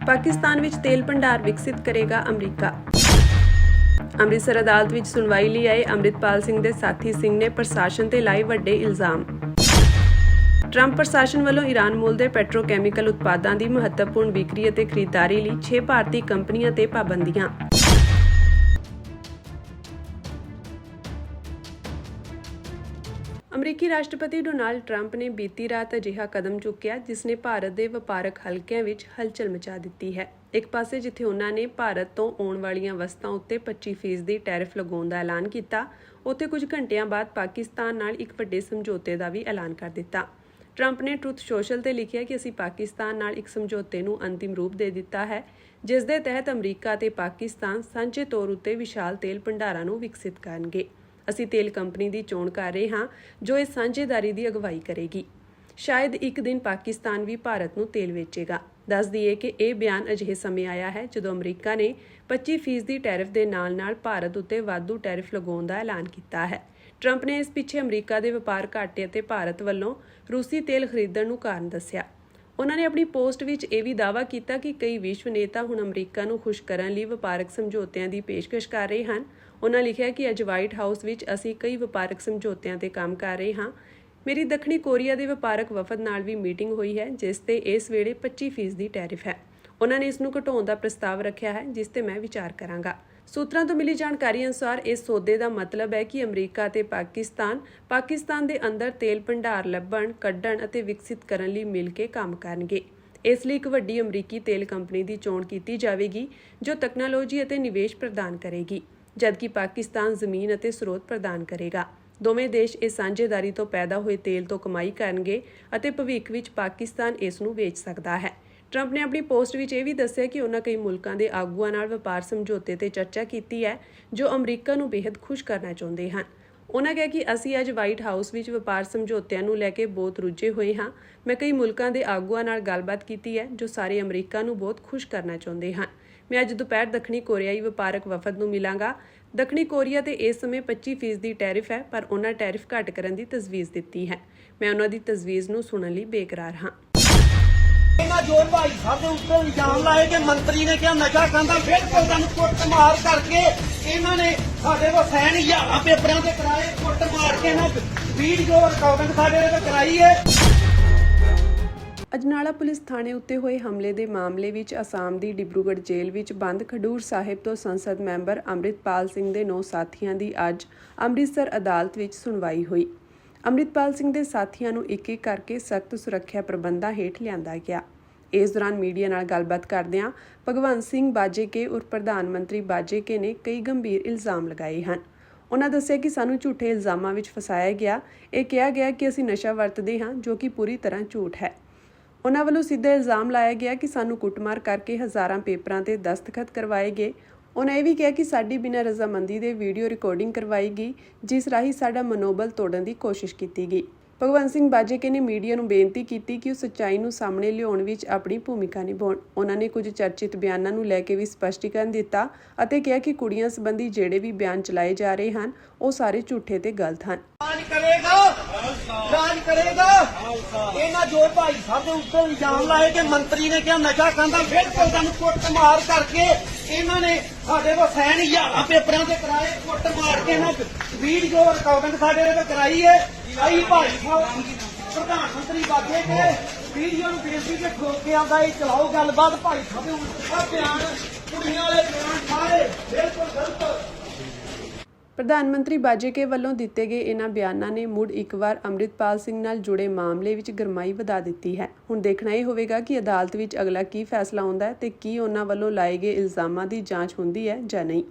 ਪਾਕਿਸਤਾਨ ਵਿੱਚ ਤੇਲ ਭੰਡਾਰ ਵਿਕਸਿਤ ਕਰੇਗਾ ਅਮਰੀਕਾ। ਅੰਮ੍ਰਿਤਸਰ ਅਦਾਲਤ ਵਿੱਚ ਸੁਣਵਾਈ ਲਈ ਆਏ ਅੰਮ੍ਰਿਤਪਾਲ ਸਿੰਘ ਦੇ ਸਾਥੀ ਸਿੰਘ ਨੇ ਪ੍ਰਸ਼ਾਸਨ ਤੇ ਲਾਏ ਵੱਡੇ ਇਲਜ਼ਾਮ। ਟਰੰਪ ਪ੍ਰਸ਼ਾਸਨ ਵੱਲੋਂ ਈਰਾਨ ਮੂਲ ਦੇ ਪੈਟਰੋਕੈਮੀਕਲ ਉਤਪਾਦਾਂ ਦੀ ਮਹੱਤਵਪੂਰਨ ਵਿਕਰੀ ਅਤੇ ਖਰੀਦਦਾਰੀ ਲਈ 6 ਭਾਰਤੀ ਕੰਪਨੀਆਂ ਤੇ ਪਾਬੰਦੀਆਂ। ਅਮਰੀਕੀ ਰਾਸ਼ਟਰਪਤੀ ਡੋਨਾਲਡ ਟਰੰਪ ਨੇ ਬੀਤੀ ਰਾਤ ਅਜਿਹਾ ਕਦਮ ਚੁੱਕਿਆ ਜਿਸ ਨੇ ਭਾਰਤ ਦੇ ਵਪਾਰਕ ਹਲਕਿਆਂ ਵਿੱਚ ਹਲਚਲ ਮਚਾ ਦਿੱਤੀ ਹੈ। ਇੱਕ ਪਾਸੇ ਜਿੱਥੇ ਉਹਨਾਂ ਨੇ ਭਾਰਤ ਤੋਂ ਆਉਣ ਵਾਲੀਆਂ ਵਸਤਾਂ ਉੱਤੇ 25% ਦੀ ਟੈਰਿਫ ਲਗਾਉਣ ਦਾ ਐਲਾਨ ਕੀਤਾ, ਉੱਥੇ ਕੁਝ ਘੰਟਿਆਂ ਬਾਅਦ ਪਾਕਿਸਤਾਨ ਨਾਲ ਇੱਕ ਵੱਡੇ ਸਮਝੌਤੇ ਦਾ ਵੀ ਐਲਾਨ ਕਰ ਦਿੱਤਾ। ਟਰੰਪ ਨੇ ਟਰੂਥ ਸੋਸ਼ਲ ਤੇ ਲਿਖਿਆ ਕਿ ਅਸੀਂ ਪਾਕਿਸਤਾਨ ਨਾਲ ਇੱਕ ਸਮਝੌਤੇ ਨੂੰ ਅੰਤਿਮ ਰੂਪ ਦੇ ਦਿੱਤਾ ਹੈ, ਜਿਸ ਦੇ ਤਹਿਤ ਅਮਰੀਕਾ ਅਤੇ ਪਾਕਿਸਤਾਨ ਸਾਂਝੇ ਤੌਰ ਉੱਤੇ ਵਿਸ਼ਾਲ ਤੇਲ ਭੰਡਾਰਾਂ ਨੂੰ ਵਿਕਸਿਤ ਕਰਨਗੇ। ਅਸੀਂ ਤੇਲ ਕੰਪਨੀ ਦੀ ਚੋਣ ਕਰ ਰਹੇ ਹਾਂ ਜੋ ਇਸ ਸਾਂਝੇਦਾਰੀ ਦੀ ਅਗਵਾਈ ਕਰੇਗੀ। ਸ਼ਾਇਦ ਇੱਕ ਦਿਨ ਪਾਕਿਸਤਾਨ ਵੀ ਭਾਰਤ ਨੂੰ ਤੇਲ ਵੇਚੇਗਾ। ਦੱਸ ਦਈਏ ਕਿ ਇਹ ਬਿਆਨ ਅਜਿਹੇ ਸਮੇਂ ਆਇਆ ਹੈ ਜਦੋਂ ਅਮਰੀਕਾ ਨੇ 25% ਦੀ ਟੈਰਿਫ ਦੇ ਨਾਲ-ਨਾਲ ਭਾਰਤ ਉੱਤੇ ਵਾਧੂ ਟੈਰਿਫ ਲਗਾਉਣ ਦਾ ਐਲਾਨ ਕੀਤਾ ਹੈ। ਟਰੰਪ ਨੇ ਇਸ ਪਿੱਛੇ ਅਮਰੀਕਾ ਦੇ ਵਪਾਰ ਘਾਟੇ ਅਤੇ ਭਾਰਤ ਵੱਲੋਂ ਰੂਸੀ ਤੇਲ ਖਰੀਦਣ ਨੂੰ ਕਾਰਨ ਦੱਸਿਆ। ਉਹਨਾਂ ਨੇ ਆਪਣੀ ਪੋਸਟ ਵਿੱਚ ਇਹ ਵੀ ਦਾਅਵਾ ਕੀਤਾ ਕਿ ਕਈ ਵਿਸ਼ਵ ਨੇਤਾ ਹੁਣ ਅਮਰੀਕਾ ਨੂੰ ਖੁਸ਼ ਕਰਨ ਲਈ ਵਪਾਰਕ ਸਮਝੌਤਿਆਂ ਦੀ ਪੇਸ਼ਕਸ਼ ਕਰ ਰਹੇ ਹਨ। ਉਹਨਾਂ ਲਿਖਿਆ ਕਿ ਅੱਜ ਵਾਈਟ ਹਾਊਸ ਵਿੱਚ ਅਸੀਂ ਕਈ ਵਪਾਰਕ ਸਮਝੌਤਿਆਂ ਤੇ ਕੰਮ ਕਰ ਰਹੇ ਹਾਂ। ਮੇਰੀ ਦੱਖਣੀ ਕੋਰੀਆ ਦੇ ਵਪਾਰਕ ਵਫਦ ਨਾਲ ਵੀ ਮੀਟਿੰਗ ਹੋਈ ਹੈ ਜਿਸ ਤੇ ਇਸ ਵੇਲੇ 25% ਦੀ ਟੈਰਿਫ ਹੈ। ਉਹਨਾਂ ਨੇ ਇਸ ਨੂੰ ਘਟਾਉਣ ਦਾ ਪ੍ਰਸਤਾਵ ਰੱਖਿਆ ਹੈ ਜਿਸ ਤੇ ਮੈਂ ਵਿਚਾਰ ਕਰਾਂਗਾ। ਸੂਤਰਾਂ ਤੋਂ ਮਿਲੀ ਜਾਣਕਾਰੀ ਅਨੁਸਾਰ ਇਸ ਸੌਦੇ ਦਾ ਮਤਲਬ ਹੈ ਕਿ ਅਮਰੀਕਾ ਅਤੇ ਪਾਕਿਸਤਾਨ ਦੇ ਅੰਦਰ ਤੇਲ ਭੰਡਾਰ ਲੱਭਣ, ਕੱਢਣ ਅਤੇ ਵਿਕਸਿਤ ਕਰਨ ਲਈ ਮਿਲ ਕੇ ਕੰਮ ਕਰਨਗੇ। ਇਸ ਲਈ ਇੱਕ ਵੱਡੀ ਅਮਰੀਕੀ ਤੇਲ ਕੰਪਨੀ ਦੀ ਚੋਣ ਕੀਤੀ ਜਾਵੇਗੀ ਜੋ ਤਕਨਾਲੋਜੀ ਅਤੇ ਨਿਵੇਸ਼ ਪ੍ਰਦਾਨ ਕਰੇਗੀ, ਜਦਕਿ ਪਾਕਿਸਤਾਨ ਜ਼ਮੀਨ ਅਤੇ ਸਰੋਤ ਪ੍ਰਦਾਨ ਕਰੇਗਾ। ਦੋਵੇਂ ਦੇਸ਼ ਇਸ ਸਾਂਝੇਦਾਰੀ ਤੋਂ ਪੈਦਾ ਹੋਏ ਤੇਲ ਤੋਂ ਕਮਾਈ ਕਰਨਗੇ ਅਤੇ ਭਵਿੱਖ ਵਿੱਚ ਪਾਕਿਸਤਾਨ ਇਸ ਨੂੰ ਵੇਚ ਸਕਦਾ ਹੈ। ਟਰੰਪ ਨੇ ਆਪਣੀ ਪੋਸਟ ਵਿੱਚ ਇਹ ਵੀ ਦੱਸਿਆ ਕਿ ਉਹਨਾਂ ਕਈ ਮੁਲਕਾਂ ਦੇ ਆਗੂਆਂ ਨਾਲ ਵਪਾਰ ਸਮਝੌਤੇ ਤੇ ਚਰਚਾ ਕੀਤੀ ਹੈ ਜੋ ਅਮਰੀਕਾ ਨੂੰ ਬੇहद ਖੁਸ਼ ਕਰਨਾ ਚਾਹੁੰਦੇ ਹਨ। ਉਹਨਾਂ ਕਿਹਾ ਕਿ ਅਸੀਂ ਅੱਜ ਵਾਈਟ ਹਾਊਸ ਵਿੱਚ ਵਪਾਰ ਸਮਝੌਤਿਆਂ ਨੂੰ ਲੈ ਕੇ ਬਹੁਤ ਰੁੱਝੇ ਹੋਏ ਹਾਂ। ਮੈਂ ਕਈ ਮੁਲਕਾਂ ਦੇ ਆਗੂਆਂ ਨਾਲ ਗੱਲਬਾਤ ਕੀਤੀ ਹੈ ਜੋ ਸਾਰੇ ਅਮਰੀਕਾ ਨੂੰ ਬਹੁਤ ਖੁਸ਼ ਕਰਨਾ ਚਾਹੁੰਦੇ ਹਨ। ਮੈਂ ਅੱਜ ਦੁਪਹਿਰ ਦੱਖਣੀ ਕੋਰੀਆਈ ਵਪਾਰਕ ਵਫਦ ਨੂੰ ਮਿਲਾਂਗਾ। ਦੱਖਣੀ ਕੋਰੀਆ ਤੇ ਇਸ ਸਮੇਂ 25% ਦੀ ਟੈਰਿਫ ਹੈ, ਪਰ ਉਹਨਾਂ ਟੈਰਿਫ ਘੱਟ ਕਰਨ ਦੀ ਤਜਵੀਜ਼ ਦਿੱਤੀ ਹੈ। ਮੈਂ ਉਹਨਾਂ ਦੀ ਤਜਵੀਜ਼ ਨੂੰ ਸੁਣਨ ਲਈ ਬੇਕਰਾਰ ਹਾਂ। ਇਹਨਾਂ ਜੋਰ ਭਾਈ ਸਾਹਿਬ ਦੇ ਉੱਤੇ ਇਲਜ਼ਾਮ ਲਾਏ ਕਿ ਮੰਤਰੀ ਨੇ ਕਿਹਾ ਨਸ਼ਾ ਖਾਂਦਾ, ਬਿਲਕੁਲ ਸਾਨੂੰ ਕੁੱਟਮਾਰ ਕਰਕੇ ਇਹਨਾਂ ਨੇ ਸਾਡੇ ਕੋਲ ਸਾਈਨ ਹਜ਼ਾਰਾਂ ਪੇਪਰਾਂ ਤੇ ਕਰਾਏ। ਕੁੱਟ ਮਾਰ ਕੇ ਇਹਨਾਂ ਵੀਡੀਓ ਰਿਕਾਰਡਿੰਗ ਸਾਡੇ ਤੇ ਕਰਾਈ ਹੈ। ਅਜਨਾਲਾ ਪੁਲਿਸ ਥਾਣੇ ਉੱਤੇ ਹੋਏ ਹਮਲੇ ਦੇ ਮਾਮਲੇ ਵਿੱਚ ਅਸਾਮ ਦੀ ਡਿਬਰੂਗੜ੍ਹ ਜੇਲ੍ਹ ਵਿੱਚ ਬੰਦ ਖਡੂਰ ਸਾਹਿਬ ਤੋਂ ਸੰਸਦ ਮੈਂਬਰ ਅੰਮ੍ਰਿਤਪਾਲ ਸਿੰਘ ਦੇ 9 ਸਾਥੀਆਂ ਦੀ ਅੱਜ ਅੰਮ੍ਰਿਤਸਰ ਅਦਾਲਤ ਵਿੱਚ ਸੁਣਵਾਈ ਹੋਈ। ਅੰਮ੍ਰਿਤਪਾਲ ਸਿੰਘ ਦੇ ਸਾਥੀਆਂ ਨੂੰ ਇੱਕ-ਇੱਕ ਕਰਕੇ ਸਖਤ ਸੁਰੱਖਿਆ ਪ੍ਰਬੰਧਾਂ ਹੇਠ ਲਿਆਂਦਾ ਗਿਆ। ਇਸ ਦੌਰਾਨ ਮੀਡੀਆ ਨਾਲ ਗੱਲਬਾਤ ਕਰਦਿਆਂ ਭਗਵੰਤ ਸਿੰਘ ਬਾਜੇਕੇ ਔਰ ਪ੍ਰਧਾਨ ਮੰਤਰੀ ਬਾਜੇਕੇ ਨੇ ਕਈ ਗੰਭੀਰ ਇਲਜ਼ਾਮ ਲਗਾਏ ਹਨ। ਉਹਨਾਂ ਦੱਸਿਆ ਕਿ ਸਾਨੂੰ ਝੂਠੇ ਇਲਜ਼ਾਮਾਂ ਵਿੱਚ ਫਸਾਇਆ ਗਿਆ। ਇਹ ਕਿਹਾ ਗਿਆ ਕਿ ਅਸੀਂ ਨਸ਼ਾ ਵਰਤਦੇ ਹਾਂ, ਜੋ ਕਿ ਪੂਰੀ ਤਰ੍ਹਾਂ ਝੂਠ ਹੈ। ਉਹਨਾਂ ਵੱਲੋਂ ਸਿੱਧਾ ਇਲਜ਼ਾਮ ਲਾਇਆ ਗਿਆ ਕਿ ਸਾਨੂੰ ਕੁੱਟਮਾਰ ਕਰਕੇ ਹਜ਼ਾਰਾਂ ਪੇਪਰਾਂ ਤੇ ਦਸਤਖਤ ਕਰਵਾਏ ਗਏ। ਉਹਨਾਂ ਇਹ ਵੀ ਕਿਹਾ ਕਿ ਸਾਡੀ ਬਿਨਾਂ ਰਜ਼ਾਮੰਦੀ ਦੇ ਵੀਡੀਓ ਰਿਕਾਰਡਿੰਗ ਕਰਵਾਈ ਗਈ, ਜਿਸ ਰਾਹੀਂ ਸਾਡਾ ਮਨੋਬਲ ਤੋੜਨ ਦੀ ਕੋਸ਼ਿਸ਼ ਕੀਤੀ ਗਈ। ਭਗਵੰਤ ਸਿੰਘ ਬਾਜੇਕੇ ਨੇ ਮੀਡੀਆ ਨੂੰ ਬੇਨਤੀ ਕੀਤੀ ਕਿ ਉਹ ਸੱਚਾਈ ਨੂੰ ਸਾਹਮਣੇ ਲਿਆਉਣ ਵਿੱਚ ਆਪਣੀ ਭੂਮਿਕਾ ਨਿਭਾਉਣ। ਉਹਨਾਂ ਨੇ ਕੁਝ ਚਰਚਿਤ ਬਿਆਨਾਂ ਨੂੰ ਲੈ ਕੇ ਵੀ ਸਪਸ਼ਟੀਕਰਨ ਦਿੱਤਾ ਅਤੇ ਕਿਹਾ ਕਿ ਕੁੜੀਆਂ ਸੰਬੰਧੀ ਜਿਹੜੇ ਵੀ ਬਿਆਨ ਚਲਾਏ ਜਾ ਰਹੇ ਹਨ ਉਹ ਸਾਰੇ ਝੂਠੇ ਤੇ ਗਲਤ ਹਨ। ਰਾਜ ਕਰੇਗਾ ਇਹਨਾਂ ਜੋਰ ਭਾਈ ਸਾਹਿਬ ਦੇ ਉੱਤੇ ਇਲਜ਼ਾਮ ਲਾਏ ਕਿ ਮੰਤਰੀ ਨੇ ਕਿਹਾ ਨਸ਼ਾ ਖਾਂਦਾ, ਬਿਲਕੁਲ ਸਾਨੂੰ ਕੁੱਟਮਾਰ ਕਰਕੇ ਇਹਨਾਂ ਨੇ ਸਾਡੇ ਕੋਲ ਸਾਈਨ ਹਜ਼ਾਰਾਂ ਪੇਪਰਾਂ ਤੇ ਕਰਾਏ। ਕੁੱਟ ਮਾਰ ਕੇ ਇਹਨਾਂ ਵੀਡੀਓ ਰਿਕਾਰਡਿੰਗ ਸਾਡੇ ਤੇ ਕਰਾਈ ਹੈ। ਆਈ ਭਾਈ ਸਾਹਿਬ ਪ੍ਰਧਾਨ ਮੰਤਰੀ ਬਾਗੇ ਕੇ ਵੀਡੀਓ ਨੂੰ ਬੇਨਤੀ ਤੇ ਠੋਕ ਕੇ ਆਉਂਦਾ ਇਹ ਚਲਾਓ ਗੱਲਬਾਤ। ਭਾਈ ਸਾਹਿਬ ਦੇ ਉੱਤੇ ਬਿਆਨ, ਕੁੜੀਆਂ ਵਾਲੇ ਬਿਆਨ ਸਾਰੇ ਬਿਲਕੁਲ ਗਲਤ। ਪ੍ਰਧਾਨ ਮੰਤਰੀ ਬਾਜੇਕੇ ਵੱਲੋਂ ਦਿੱਤੇ ਗਏ ਇਹਨਾਂ ਬਿਆਨਾਂ ਨੇ ਮੁੜ ਇੱਕ ਵਾਰ ਅੰਮ੍ਰਿਤਪਾਲ ਸਿੰਘ ਨਾਲ ਜੁੜੇ ਮਾਮਲੇ ਵਿੱਚ ਗਰਮਾਈ ਵਧਾ ਦਿੱਤੀ ਹੈ। ਹੁਣ ਦੇਖਣਾ ਇਹ ਹੋਵੇਗਾ ਕਿ ਅਦਾਲਤ ਵਿੱਚ ਅਗਲਾ ਕੀ ਫੈਸਲਾ ਆਉਂਦਾ ਹੈ ਤੇ ਕੀ ਉਹਨਾਂ ਵੱਲੋਂ ਲਾਏ ਗਏ ਇਲਜ਼ਾਮਾਂ ਦੀ ਜਾਂਚ ਹੁੰਦੀ ਹੈ ਜਾਂ ਨਹੀਂ।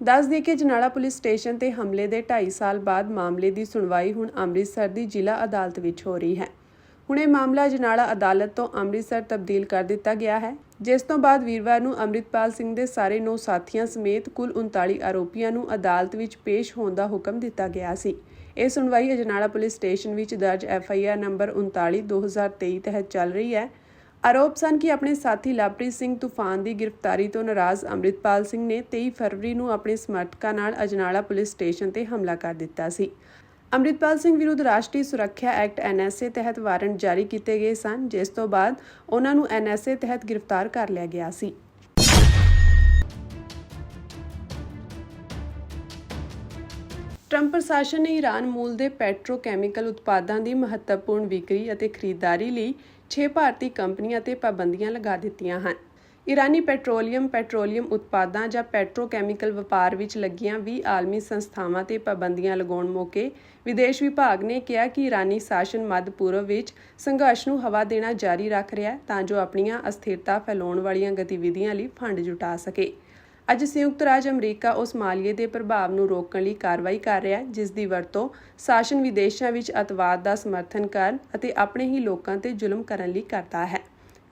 ਦੱਸ ਦਈਏ ਕਿ ਅਜਨਾਲਾ ਪੁਲਿਸ ਸਟੇਸ਼ਨ ਤੇ ਹਮਲੇ ਦੇ 2.5 ਸਾਲ ਬਾਅਦ ਮਾਮਲੇ ਦੀ ਸੁਣਵਾਈ ਹੁਣ ਅੰਮ੍ਰਿਤਸਰ ਦੀ ਜ਼ਿਲ੍ਹਾ ਅਦਾਲਤ ਵਿੱਚ ਹੋ ਰਹੀ ਹੈ। ਹੁਣ ਇਹ ਮਾਮਲਾ ਅਜਨਾਲਾ ਅਦਾਲਤ ਤੋਂ ਅੰਮ੍ਰਿਤਸਰ ਤਬਦੀਲ ਕਰ ਦਿੱਤਾ ਗਿਆ ਹੈ, ਜਿਸ ਤੋਂ ਬਾਅਦ ਵੀਰਵਾਰ ਨੂੰ ਅੰਮ੍ਰਿਤਪਾਲ ਸਿੰਘ ਦੇ ਸਾਰੇ 9 ਸਾਥੀਆਂ ਸਮੇਤ ਕੁੱਲ 39 ਆਰੋਪੀਆਂ ਨੂੰ ਅਦਾਲਤ ਵਿੱਚ ਪੇਸ਼ ਹੋਣ ਦਾ ਹੁਕਮ ਦਿੱਤਾ ਗਿਆ ਸੀ। ਇਹ ਸੁਣਵਾਈ ਅਜਨਾਲਾ ਪੁਲਿਸ ਸਟੇਸ਼ਨ ਵਿੱਚ ਦਰਜ FIR ਨੰਬਰ 39/2023 ਤਹਿਤ ਚੱਲ ਰਹੀ ਹੈ। ਆਰੋਪ ਸਨ ਕਿ ਆਪਣੇ ਸਾਥੀ ਲਵਪ੍ਰੀਤ ਸਿੰਘ ਤੂਫਾਨ ਦੀ ਗ੍ਰਿਫਤਾਰੀ ਤੋਂ ਨਾਰਾਜ਼ ਅੰਮ੍ਰਿਤਪਾਲ ਸਿੰਘ ਨੇ 23 ਫਰਵਰੀ ਨੂੰ ਆਪਣੇ ਸਮਰਥਕਾਂ ਨਾਲ ਅਜਨਾਲਾ ਪੁਲਿਸ ਸਟੇਸ਼ਨ ਤੇ ਹਮਲਾ ਕਰ ਦਿੱਤਾ ਸੀ ਅੰਮ੍ਰਿਤਪਾਲ ਸਿੰਘ ਵਿਰੁੱਧ ਰਾਸ਼ਟਰੀ ਸੁਰੱਖਿਆ ਐਕਟ NSA ਤਹਿਤ ਵਾਰੰਟ ਜਾਰੀ ਕੀਤੇ ਗਏ ਸਨ, ਜਿਸ ਤੋਂ ਬਾਅਦ ਉਹਨਾਂ ਨੂੰ NSA ਤਹਿਤ ਗ੍ਰਿਫਤਾਰ ਕਰ ਲਿਆ ਗਿਆ ਸੀ। ਟਰੰਪ ਪ੍ਰਸ਼ਾਸਨ ਨੇ ਈਰਾਨ ਮੂਲ ਦੇ ਪੈਟਰੋਕੈਮੀਕਲ ਉਤਪਾਦਾਂ ਦੀ ਮਹੱਤਵਪੂਰਨ ਵਿਕਰੀ ਅਤੇ ਖਰੀਦਦਾਰੀ ਲਈ 6 ਭਾਰਤੀ ਕੰਪਨੀਆਂ ਤੇ ਪਾਬੰਦੀਆਂ ਲਗਾ ਦਿੱਤੀਆਂ ਹਨ। ਈਰਾਨੀ ਪੈਟਰੋਲੀਅਮ ਉਤਪਾਦਾਂ ਜਾਂ ਪੈਟਰੋਕੈਮੀਕਲ ਵਪਾਰ ਵਿੱਚ ਲੱਗੀਆਂ 20 ਆਲਮੀ ਸੰਸਥਾਵਾਂ ਤੇ ਪਾਬੰਦੀਆਂ ਲਗਾਉਣ ਮੌਕੇ ਵਿਦੇਸ਼ ਵਿਭਾਗ ਨੇ ਕਿਹਾ ਕਿ ਈਰਾਨੀ ਸ਼ਾਸਨ ਮੱਧ ਪੂਰਬ ਵਿੱਚ ਸੰਘਰਸ਼ ਨੂੰ ਹਵਾ ਦੇਣਾ ਜਾਰੀ ਰੱਖ ਰਿਹਾ ਹੈ ਤਾਂ ਜੋ ਆਪਣੀਆਂ ਅਸਥਿਰਤਾ ਫੈਲਾਉਣ ਵਾਲੀਆਂ ਗਤੀਵਿਧੀਆਂ ਲਈ ਫੰਡ ਜੁਟਾ ਸਕੇ। ਅੱਜ ਸੰਯੁਕਤ ਰਾਜ ਅਮਰੀਕਾ ਉਸ ਮਾਲੀਏ ਦੇ ਪ੍ਰਭਾਵ ਨੂੰ ਰੋਕਣ ਲਈ ਕਾਰਵਾਈ ਕਰ ਰਿਹਾ ਹੈ ਜਿਸ ਦੀ ਵਰਤੋਂ ਸ਼ਾਸਨ ਵਿਦੇਸ਼ਾਂ ਵਿੱਚ ਅੱਤਵਾਦ ਦਾ ਸਮਰਥਨ ਕਰਨ ਅਤੇ ਆਪਣੇ ਹੀ ਲੋਕਾਂ ਤੇ ਜ਼ੁਲਮ ਕਰਨ ਲਈ ਕਰਦਾ ਹੈ।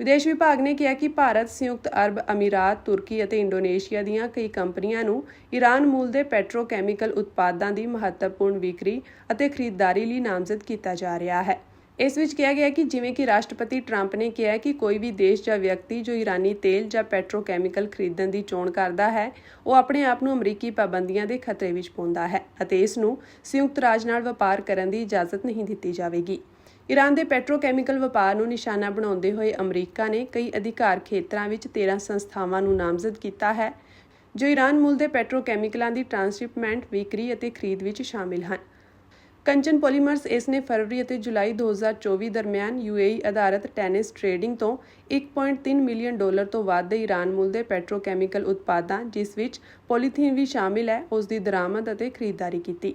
ਵਿਦੇਸ਼ ਵਿਭਾਗ ਨੇ ਕਿਹਾ ਕਿ ਭਾਰਤ, ਸੰਯੁਕਤ ਅਰਬ ਅਮੀਰਾਤ, ਤੁਰਕੀ ਅਤੇ ਇੰਡੋਨੇਸ਼ੀਆ ਦੀਆਂ ਕਈ ਕੰਪਨੀਆਂ ਨੂੰ ਈਰਾਨ ਮੂਲ ਦੇ ਪੈਟਰੋਕੈਮੀਕਲ ਉਤਪਾਦਾਂ ਦੀ ਮਹੱਤਵਪੂਰਨ ਵਿਕਰੀ ਅਤੇ ਖਰੀਦਦਾਰੀ ਲਈ ਨਾਮਜ਼ਦ ਕੀਤਾ ਜਾ ਰਿਹਾ ਹੈ। ਇਸ ਵਿੱਚ ਕਿਹਾ ਗਿਆ ਕਿ ਜਿਵੇਂ ਕਿ ਰਾਸ਼ਟਰਪਤੀ ਟਰੰਪ ਨੇ ਕਿਹਾ ਕਿ ਕੋਈ ਵੀ ਦੇਸ਼ ਜਾਂ ਵਿਅਕਤੀ ਜੋ ਈਰਾਨੀ ਤੇਲ ਜਾਂ ਪੈਟਰੋਕੈਮੀਕਲ ਖਰੀਦਣ ਦੀ ਚੋਣ ਕਰਦਾ ਹੈ, ਉਹ ਆਪਣੇ ਆਪ ਨੂੰ ਅਮਰੀਕੀ ਪਾਬੰਦੀਆਂ ਦੇ ਖਤਰੇ ਵਿੱਚ ਪਾਉਂਦਾ ਹੈ ਅਤੇ ਇਸ ਨੂੰ ਸੰਯੁਕਤ ਰਾਜ ਨਾਲ ਵਪਾਰ ਕਰਨ ਦੀ ਇਜਾਜ਼ਤ ਨਹੀਂ ਦਿੱਤੀ ਜਾਵੇਗੀ। ਈਰਾਨ ਦੇ ਪੈਟਰੋਕੈਮੀਕਲ ਵਪਾਰ ਨੂੰ ਨਿਸ਼ਾਨਾ ਬਣਾਉਂਦੇ ਹੋਏ ਅਮਰੀਕਾ ਨੇ ਕਈ ਅਧਿਕਾਰ ਖੇਤਰਾਂ ਵਿੱਚ 13 ਸੰਸਥਾਵਾਂ ਨੂੰ ਨਾਮਜ਼ਦ ਕੀਤਾ ਹੈ ਜੋ ਈਰਾਨ ਮੂਲ ਦੇ ਪੈਟਰੋਕੈਮੀਕਲਾਂ ਦੀ ਟ੍ਰਾਂਸਸ਼ਿਪਮੈਂਟ, ਵਿਕਰੀ ਅਤੇ ਖਰੀਦ ਵਿੱਚ ਸ਼ਾਮਿਲ ਹਨ। ਕੰਚਨ ਪੋਲੀਮਰਸ ਇਸ ਨੇ ਫਰਵਰੀ ਅਤੇ ਜੁਲਾਈ 2024 ਦਰਮਿਆਨ UAE ਆਧਾਰਿਤ ਟੈਨਿਸ ਟ੍ਰੇਡਿੰਗ ਤੋਂ $1.3 ਮਿਲੀਅਨ ਤੋਂ ਵੱਧ ਦੇ ਈਰਾਨ ਮੂਲ ਦੇ ਪੈਟਰੋਕੈਮੀਕਲ ਉਤਪਾਦਾਂ, ਜਿਸ ਵਿੱਚ ਪੋਲੀਥੀਨ ਵੀ ਸ਼ਾਮਿਲ ਹੈ, ਉਸ ਦੀ ਦਰਾਮਦ ਅਤੇ ਖਰੀਦਦਾਰੀ ਕੀਤੀ।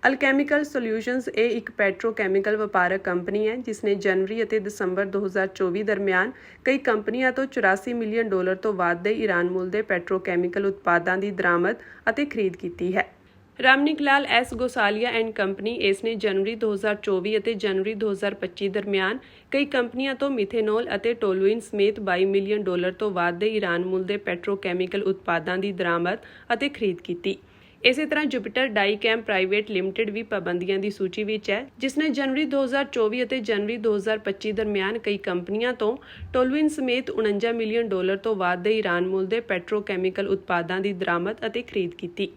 ਅਲਕੈਮੀਕਲ ਸੋਲਿਊਸ਼ਨਜ਼ ਇਹ ਇੱਕ ਪੈਟਰੋਕੈਮੀਕਲ ਵਪਾਰਕ ਕੰਪਨੀ ਹੈ ਜਿਸ ਨੇ ਜਨਵਰੀ ਅਤੇ ਦਸੰਬਰ 2024 ਦਰਮਿਆਨ ਕਈ ਕੰਪਨੀਆਂ ਤੋਂ $84 ਮਿਲੀਅਨ ਤੋਂ ਵੱਧ ਦੇ ਈਰਾਨ ਮੂਲ ਦੇ ਪੈਟਰੋਕੈਮੀਕਲ ਉਤਪਾਦਾਂ ਦੀ ਦਰਾਮਦ ਅਤੇ ਖਰੀਦ ਕੀਤੀ ਹੈ। ਰਾਮਨਿਕਲਾਲ S ਗੋਸਾਲੀਆ ਐਂਡ ਕੰਪਨੀ ਇਸ ਨੇ ਜਨਵਰੀ 2024 ਅਤੇ ਜਨਵਰੀ 2025 ਦਰਮਿਆਨ ਕਈ ਕੰਪਨੀਆਂ ਤੋਂ ਮਿਥੇਨੋਲ ਅਤੇ ਟੋਲੂਇਨ ਸਮੇਤ $22 ਮਿਲੀਅਨ ਤੋਂ ਵੱਧ ਦੇ ਈਰਾਨ ਮੂਲ ਦੇ ਪੈਟਰੋਕੈਮੀਕਲ ਉਤਪਾਦਾਂ ਦੀ ਦਰਾਮਦ ਅਤੇ ਖਰੀਦ ਕੀਤੀ। ਇਸੇ ਤਰ੍ਹਾਂ ਜੁਪੀਟਰ ਡਾਈਕੈਮ ਪ੍ਰਾਈਵੇਟ ਲਿਮਟਿਡ ਵੀ ਪਾਬੰਦੀਆਂ ਦੀ ਸੂਚੀ ਵਿੱਚ ਹੈ, ਜਿਸ ਨੇ ਜਨਵਰੀ 2024 ਅਤੇ ਜਨਵਰੀ 2025 ਦਰਮਿਆਨ ਕਈ ਕੰਪਨੀਆਂ ਤੋਂ ਟੋਲੂਇਨ ਸਮੇਤ $49 ਮਿਲੀਅਨ ਤੋਂ ਵੱਧ ਦੇ ਈਰਾਨ ਮੂਲ ਦੇ ਪੈਟਰੋਕੈਮੀਕਲ ਉਤਪਾਦਾਂ ਦੀ ਦਰਾਮਦ ਅਤੇ ਖਰੀਦ ਕੀਤੀ।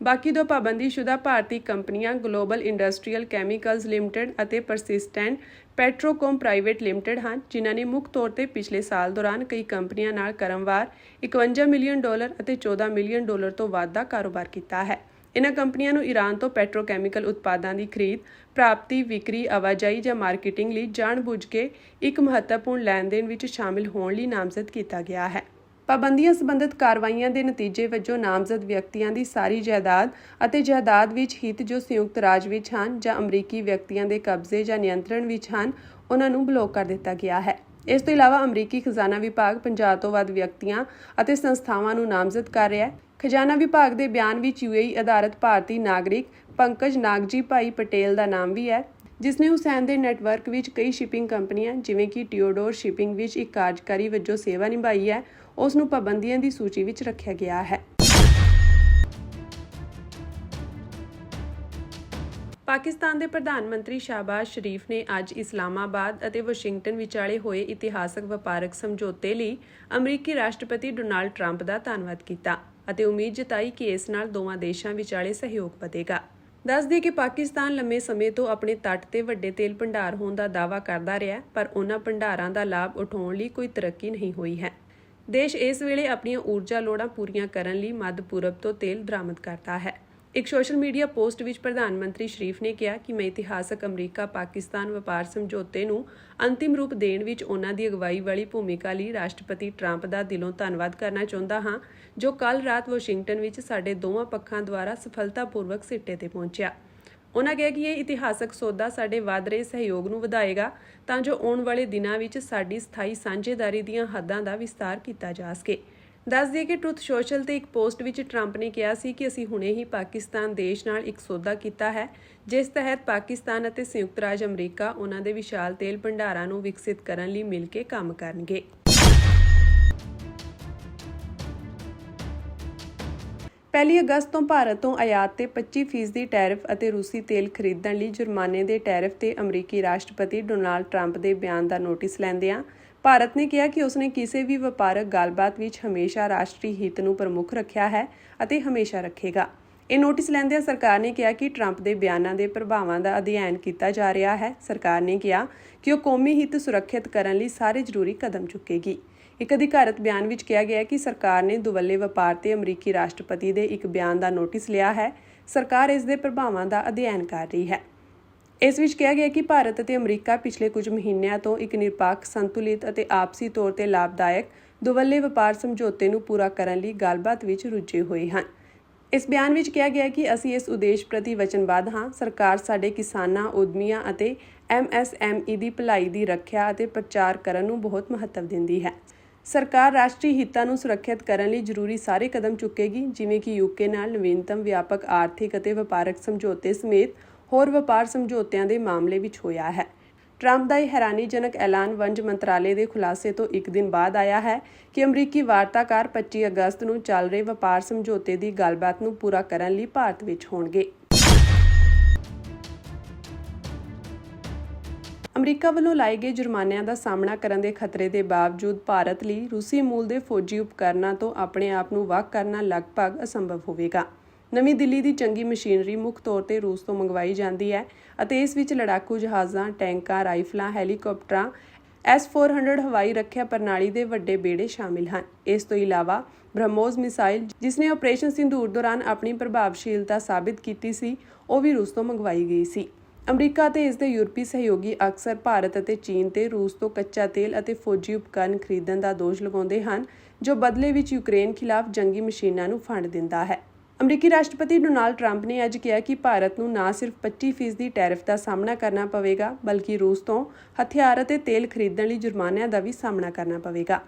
ਬਾਕੀ ਦੋ ਪਾਬੰਦੀਸ਼ੁਦਾ ਭਾਰਤੀ ਕੰਪਨੀਆਂ ਗਲੋਬਲ ਇੰਡਸਟਰੀਅਲ ਕੈਮੀਕਲਜ਼ ਲਿਮਟਿਡ ਅਤੇ ਪਰਸਿਸਟੈਂਟ ਪੈਟਰੋਕੋਮ ਪ੍ਰਾਈਵੇਟ ਲਿਮਟਿਡ ਹਨ, ਜਿਨ੍ਹਾਂ ਨੇ ਮੁੱਖ ਤੌਰ ਤੇ ਪਿਛਲੇ ਸਾਲ ਦੌਰਾਨ ਕਈ ਕੰਪਨੀਆਂ ਨਾਲ ਕ੍ਰਮਵਾਰ $51 ਮਿਲੀਅਨ ਅਤੇ $14 ਮਿਲੀਅਨ ਤੋਂ ਵੱਧ ਦਾ ਕਾਰੋਬਾਰ ਕੀਤਾ ਹੈ। ਇਨ੍ਹਾਂ ਕੰਪਨੀਆਂ ਨੂੰ ਈਰਾਨ ਤੋਂ ਪੈਟਰੋਕੈਮੀਕਲ ਉਤਪਾਦਾਂ ਦੀ ਖਰੀਦ, ਪ੍ਰਾਪਤੀ, ਵਿਕਰੀ, ਆਵਾਜਾਈ ਜਾਂ ਮਾਰਕੀਟਿੰਗ ਲਈ ਜਾਣਬੁੱਝ ਕੇ ਇੱਕ ਮਹੱਤਵਪੂਰਨ ਲੈਣ-ਦੇਣ ਵਿੱਚ ਸ਼ਾਮਿਲ ਹੋਣ ਲਈ ਨਾਮਜ਼ਦ ਕੀਤਾ ਗਿਆ ਹੈ। ਪਾਬੰਦੀਆਂ ਸੰਬੰਧਿਤ ਕਾਰਵਾਈਆਂ ਦੇ ਨਤੀਜੇ ਵਜੋਂ ਨਾਮਜ਼ਦ ਵਿਅਕਤੀਆਂ ਦੀ ਸਾਰੀ ਜਾਇਦਾਦ ਅਤੇ ਜਾਇਦਾਦ ਵਿੱਚ ਹਿੱਤ ਜੋ ਸੰਯੁਕਤ ਰਾਜ ਵਿੱਚ ਹਨ ਜਾਂ ਅਮਰੀਕੀ ਵਿਅਕਤੀਆਂ ਦੇ ਕਬਜ਼ੇ ਜਾਂ ਨਿਯੰਤਰਣ ਵਿੱਚ ਹਨ, ਉਹਨਾਂ ਨੂੰ ਬਲੌਕ ਕਰ ਦਿੱਤਾ ਗਿਆ ਹੈ। ਇਸ ਤੋਂ ਇਲਾਵਾ ਅਮਰੀਕੀ ਖਜ਼ਾਨਾ ਵਿਭਾਗ 50 ਤੋਂ ਵੱਧ ਵਿਅਕਤੀਆਂ ਅਤੇ ਸੰਸਥਾਵਾਂ ਨੂੰ ਨਾਮਜ਼ਦ ਕਰ ਰਿਹਾ ਹੈ। ਖਜ਼ਾਨਾ ਵਿਭਾਗ ਦੇ ਬਿਆਨ ਵਿੱਚ UAE ਆਧਾਰਿਤ ਭਾਰਤੀ ਨਾਗਰਿਕ ਪੰਕਜ ਨਾਗਜੀ ਭਾਈ ਪਟੇਲ ਦਾ ਨਾਮ ਵੀ ਹੈ, ਜਿਸ ਨੇ ਹੁਸੈਨ ਦੇ ਨੈਟਵਰਕ ਵਿੱਚ ਕਈ ਸ਼ਿਪਿੰਗ ਕੰਪਨੀਆਂ ਜਿਵੇਂ ਕਿ ਟਿਓਡੋਰ ਸ਼ਿਪਿੰਗ ਵਿੱਚ ਇੱਕ ਕਾਰਜਕਾਰੀ ਵਜੋਂ ਸੇਵਾ ਨਿਭਾਈ ਹੈ, ਉਸ ਨੂੰ ਪਾਬੰਦੀਆਂ ਦੀ ਸੂਚੀ ਵਿੱਚ ਰੱਖਿਆ ਗਿਆ ਹੈ। ਪਾਕਿਸਤਾਨ ਦੇ ਪ੍ਰਧਾਨ ਮੰਤਰੀ ਸ਼ਾਹਬਾਜ਼ ਸ਼ਰੀਫ ਨੇ ਅੱਜ ਇਸਲਾਮਾਬਾਦ ਅਤੇ ਵਾਸ਼ਿੰਗਟਨ ਵਿਚਾਲੇ ਹੋਏ ਇਤਿਹਾਸਕ ਵਪਾਰਕ ਸਮਝੌਤੇ ਲਈ ਅਮਰੀਕੀ ਰਾਸ਼ਟਰਪਤੀ ਡੋਨਾਲਡ ਟਰੰਪ ਦਾ ਧੰਨਵਾਦ ਕੀਤਾ ਅਤੇ ਉਮੀਦ ਜਤਾਈ ਕਿ ਇਸ ਨਾਲ ਦੋਵਾਂ ਦੇਸ਼ਾਂ ਵਿਚਾਲੇ ਸਹਿਯੋਗ ਵਧੇਗਾ। ਦੱਸ ਦਈਏ ਕਿ ਪਾਕਿਸਤਾਨ ਲੰਮੇ ਸਮੇਂ ਤੋਂ ਆਪਣੇ ਤੱਟ ਤੇ ਵੱਡੇ ਤੇਲ ਭੰਡਾਰ ਹੋਣ ਦਾ ਦਾਅਵਾ ਕਰਦਾ ਰਿਹਾ, ਪਰ ਉਹਨਾਂ ਭੰਡਾਰਾਂ ਦਾ ਲਾਭ ਉਠਾਉਣ ਲਈ ਕੋਈ ਤਰੱਕੀ ਨਹੀਂ ਹੋਈ ਹੈ। ਦੇਸ਼ ਇਸ ਵੇਲੇ ਆਪਣੀਆਂ ਊਰਜਾ ਲੋੜਾਂ ਪੂਰੀਆਂ ਕਰਨ ਲਈ ਮੱਧ ਪੂਰਬ ਤੋਂ ਤੇਲ ਦਰਾਮਦ ਕਰਦਾ ਹੈ। ਇੱਕ ਸੋਸ਼ਲ ਮੀਡੀਆ ਪੋਸਟ ਵਿੱਚ ਪ੍ਰਧਾਨ ਮੰਤਰੀ ਸ਼ਰੀਫ ਨੇ ਕਿਹਾ ਕਿ ਮੈਂ ਇਤਿਹਾਸਕ ਅਮਰੀਕਾ-ਪਾਕਿਸਤਾਨ ਵਪਾਰ ਸਮਝੌਤੇ ਨੂੰ ਅੰਤਿਮ ਰੂਪ ਦੇਣ ਵਿੱਚ ਉਹਨਾਂ ਦੀ ਅਗਵਾਈ ਵਾਲੀ ਭੂਮਿਕਾ ਲਈ ਰਾਸ਼ਟਰਪਤੀ ਟਰੰਪ ਦਾ ਦਿਲੋਂ ਧੰਨਵਾਦ ਕਰਨਾ ਚਾਹੁੰਦਾ ਹਾਂ, ਜੋ ਕੱਲ੍ਹ ਰਾਤ ਵਾਸ਼ਿੰਗਟਨ ਵਿੱਚ ਸਾਡੇ ਦੋਵਾਂ ਪੱਖਾਂ ਦੁਆਰਾ ਸਫਲਤਾਪੂਰਵਕ ਸਿੱਟੇ ਤੇ ਪਹੁੰਚਿਆ। ਉਹਨਾਂ ਕਿਹਾ ਕਿ ਇਹ ਇਤਿਹਾਸਕ ਸੌਦਾ ਸਾਡੇ ਵਧ ਰਹੇ ਸਹਿਯੋਗ ਨੂੰ ਵਧਾਏਗਾ ਤਾਂ ਜੋ ਆਉਣ ਵਾਲੇ ਦਿਨਾਂ ਵਿੱਚ ਸਾਡੀ ਸਥਾਈ ਸਾਂਝੇਦਾਰੀ ਦੀਆਂ ਹੱਦਾਂ ਦਾ ਵਿਸਤਾਰ ਕੀਤਾ ਜਾ ਸਕੇ। ਦੱਸ ਦਈਏ ਕਿ ਟਰੁਥ ਸੋਸ਼ਲ ਤੇ ਇੱਕ ਪੋਸਟ ਵਿੱਚ ਟਰੰਪ ਨੇ ਕਿਹਾ ਸੀ ਕਿ ਅਸੀਂ ਹੁਣੇ ਹੀ ਪਾਕਿਸਤਾਨ ਦੇਸ਼ ਨਾਲ ਇੱਕ ਸੌਦਾ ਕੀਤਾ ਹੈ, ਜਿਸ ਤਹਿਤ ਪਾਕਿਸਤਾਨ ਅਤੇ ਸੰਯੁਕਤ ਰਾਜ ਅਮਰੀਕਾ ਉਹਨਾਂ ਦੇ ਵਿਸ਼ਾਲ ਤੇਲ ਭੰਡਾਰਾਂ ਨੂੰ ਵਿਕਸਿਤ ਕਰਨ ਲਈ ਮਿਲ ਕੇ ਕੰਮ ਕਰਨਗੇ। ਪਹਿਲੀ ਅਗਸਤ ਤੋਂ ਭਾਰਤ ਤੋਂ ਆਯਾਤ ਤੇ 25% ਟੈਰਿਫ ਅਤੇ ਰੂਸੀ ਤੇਲ ਖਰੀਦਣ ਲਈ ਜੁਰਮਾਨੇ ਦੇ ਟੈਰਿਫ ਤੇ ਅਮਰੀਕੀ ਰਾਸ਼ਟਰਪਤੀ ਡੋਨਾਲਡ ਟਰੰਪ ਦੇ ਬਿਆਨ ਦਾ ਨੋਟਿਸ ਲੈਂਦਿਆਂ ਭਾਰਤ ਨੇ ਕਿਹਾ ਕਿ ਉਸਨੇ ਕਿਸੇ ਵੀ ਵਪਾਰਕ ਗੱਲਬਾਤ ਵਿੱਚ ਹਮੇਸ਼ਾ ਰਾਸ਼ਟਰੀ ਹਿੱਤ ਨੂੰ ਪ੍ਰਮੁੱਖ ਰੱਖਿਆ ਹੈ ਅਤੇ ਹਮੇਸ਼ਾ ਰੱਖੇਗਾ। ਇਹ ਨੋਟਿਸ ਲੈਂਦਿਆਂ ਸਰਕਾਰ ਨੇ ਕਿਹਾ ਕਿ ਟਰੰਪ ਦੇ ਬਿਆਨਾਂ ਦੇ ਪ੍ਰਭਾਵਾਂ ਦਾ ਅਧਿਐਨ ਕੀਤਾ ਜਾ ਰਿਹਾ ਹੈ। ਸਰਕਾਰ ਨੇ ਕਿਹਾ ਕਿ ਉਹ ਕੌਮੀ ਹਿੱਤ ਸੁਰੱਖਿਅਤ ਕਰਨ ਲਈ ਸਾਰੇ ਜ਼ਰੂਰੀ ਕਦਮ ਚੁੱਕੇਗੀ। ਇੱਕ ਅਧਿਕਾਰਤ ਬਿਆਨ ਵਿੱਚ ਕਿਹਾ ਗਿਆ ਹੈ ਕਿ ਸਰਕਾਰ ਨੇ ਦੁਵੱਲੇ ਵਪਾਰ ਤੇ ਅਮਰੀਕੀ ਰਾਸ਼ਟਰਪਤੀ ਦੇ ਇੱਕ ਬਿਆਨ ਦਾ ਨੋਟਿਸ ਲਿਆ ਹੈ। ਸਰਕਾਰ ਇਸ ਦੇ ਪ੍ਰਭਾਵਾਂ ਦਾ ਅਧਿਐਨ ਕਰ ਰਹੀ ਹੈ। ਇਸ ਵਿੱਚ ਕਿਹਾ ਗਿਆ ਕਿ ਭਾਰਤ ਅਤੇ ਅਮਰੀਕਾ ਪਿਛਲੇ ਕੁਝ ਮਹੀਨਿਆਂ ਤੋਂ ਇੱਕ ਨਿਰਪੱਖ, ਸੰਤੁਲਿਤ ਅਤੇ ਆਪਸੀ ਤੌਰ ਤੇ ਲਾਭਦਾਇਕ ਦੁਵੱਲੇ ਵਪਾਰ ਸਮਝੌਤੇ ਨੂੰ ਪੂਰਾ ਕਰਨ ਲਈ ਗੱਲਬਾਤ ਵਿੱਚ ਰੁੱਝੇ ਹੋਏ ਹਨ। ਇਸ ਬਿਆਨ ਵਿੱਚ ਕਿਹਾ ਗਿਆ ਕਿ ਅਸੀਂ ਇਸ ਉਦੇਸ਼ ਪ੍ਰਤੀ ਵਚਨਬੱਧ ਹਾਂ। ਸਰਕਾਰ ਸਾਡੇ ਕਿਸਾਨਾਂ, ਉਦਮੀਆਂ ਅਤੇ MSME ਦੀ ਭਲਾਈ ਦੀ ਰੱਖਿਆ ਅਤੇ ਪ੍ਰਚਾਰ ਕਰਨ ਨੂੰ ਬਹੁਤ ਮਹੱਤਵ ਦਿੰਦੀ ਹੈ। ਸਰਕਾਰ ਰਾਸ਼ਟਰੀ ਹਿੱਤਾਂ ਨੂੰ ਸੁਰੱਖਿਅਤ ਕਰਨ ਲਈ ਜ਼ਰੂਰੀ ਸਾਰੇ ਕਦਮ ਚੁੱਕੇਗੀ, ਜਿਵੇਂ ਕਿ UK ਨਾਲ ਨਵੀਨਤਮ ਵਿਆਪਕ ਆਰਥਿਕ ਅਤੇ ਵਪਾਰਕ ਸਮਝੌਤੇ ਸਮੇਤ ਹੋਰ ਵਪਾਰ ਸਮਝੌਤਿਆਂ ਦੇ ਮਾਮਲੇ ਵਿੱਚ ਹੋਇਆ ਹੈ। ਟਰੰਪ ਦਾ ਇਹ ਹੈਰਾਨੀਜਨਕ ਐਲਾਨ ਵਣਜ ਮੰਤਰਾਲੇ ਦੇ ਖੁਲਾਸੇ ਤੋਂ ਇੱਕ ਦਿਨ ਬਾਅਦ ਆਇਆ ਹੈ ਕਿ ਅਮਰੀਕੀ ਵਾਰਤਾਕਾਰ 25 ਅਗਸਤ ਨੂੰ ਚੱਲ ਰਹੇ ਵਪਾਰ ਸਮਝੌਤੇ ਦੀ ਗੱਲਬਾਤ ਨੂੰ ਪੂਰਾ ਕਰਨ ਲਈ ਭਾਰਤ ਵਿੱਚ ਹੋਣਗੇ। ਅਮਰੀਕਾ ਵੱਲੋਂ ਲਾਏ ਗਏ ਜੁਰਮਾਨਿਆਂ ਦਾ ਸਾਹਮਣਾ ਕਰਨ ਦੇ ਖਤਰੇ ਦੇ ਬਾਵਜੂਦ ਭਾਰਤ ਲਈ ਰੂਸੀ ਮੂਲ ਦੇ ਫੌਜੀ ਉਪਕਰਨਾਂ ਤੋਂ ਆਪਣੇ ਆਪ ਨੂੰ ਵੱਖ ਕਰਨਾ ਲਗਭਗ ਅਸੰਭਵ ਹੋਵੇਗਾ। ਨਵੀਂ ਦਿੱਲੀ ਦੀ ਜੰਗੀ ਮਸ਼ੀਨਰੀ ਮੁੱਖ ਤੌਰ ਤੇ ਰੂਸ ਤੋਂ ਮੰਗਵਾਈ ਜਾਂਦੀ ਹੈ ਅਤੇ ਇਸ ਵਿੱਚ ਲੜਾਕੂ ਜਹਾਜ਼ਾਂ, ਟੈਂਕਾਂ, ਰਾਈਫਲਾਂ, ਹੈਲੀਕਾਪਟਰਾਂ, S-400 ਹਵਾਈ ਰੱਖਿਆ ਪ੍ਰਣਾਲੀ ਦੇ ਵੱਡੇ ਬੇੜੇ ਸ਼ਾਮਿਲ ਹਨ। ਇਸ ਤੋਂ ਇਲਾਵਾ ਬ੍ਰਹਮੋਸ ਮਿਸਾਈਲ, ਜਿਸ ਨੇ ਆਪਰੇਸ਼ਨ ਸਿੰਧੂਰ ਦੌਰਾਨ ਆਪਣੀ ਪ੍ਰਭਾਵਸ਼ੀਲਤਾ ਸਾਬਿਤ ਕੀਤੀ ਸੀ, ਉਹ ਵੀ ਰੂਸ ਤੋਂ ਮੰਗਵਾਈ ਗਈ ਸੀ। ਅਮਰੀਕਾ ਅਤੇ ਇਸ ਦੇ ਯੂਰਪੀ ਸਹਿਯੋਗੀ ਅਕਸਰ ਭਾਰਤ ਅਤੇ ਚੀਨ ਤੇ ਰੂਸ ਤੋਂ ਕੱਚਾ ਤੇਲ ਅਤੇ ਫੌਜੀ ਉਪਕਰਨ ਖਰੀਦਣ ਦਾ ਦੋਸ਼ ਲਗਾਉਂਦੇ ਹਨ, ਜੋ ਬਦਲੇ ਵਿੱਚ ਯੂਕਰੇਨ ਖਿਲਾਫ ਜੰਗੀ ਮਸ਼ੀਨਾਂ ਨੂੰ ਫੰਡ ਦਿੰਦਾ ਹੈ। ਅਮਰੀਕੀ ਰਾਸ਼ਟਰਪਤੀ ਡੋਨਾਲਡ ਟਰੰਪ ਨੇ ਅੱਜ ਕਿਹਾ ਕਿ ਭਾਰਤ ਨੂੰ ਨਾ ਸਿਰਫ 25% ਦੀ ਟੈਰਿਫ ਦਾ ਸਾਹਮਣਾ ਕਰਨਾ ਪਵੇਗਾ, ਬਲਕਿ ਰੂਸ ਤੋਂ ਹਥਿਆਰ ਅਤੇ ਤੇਲ ਖਰੀਦਣ ਲਈ ਜੁਰਮਾਨਿਆਂ ਦਾ ਵੀ ਸਾਹਮਣਾ ਕਰਨਾ ਪਵੇਗਾ।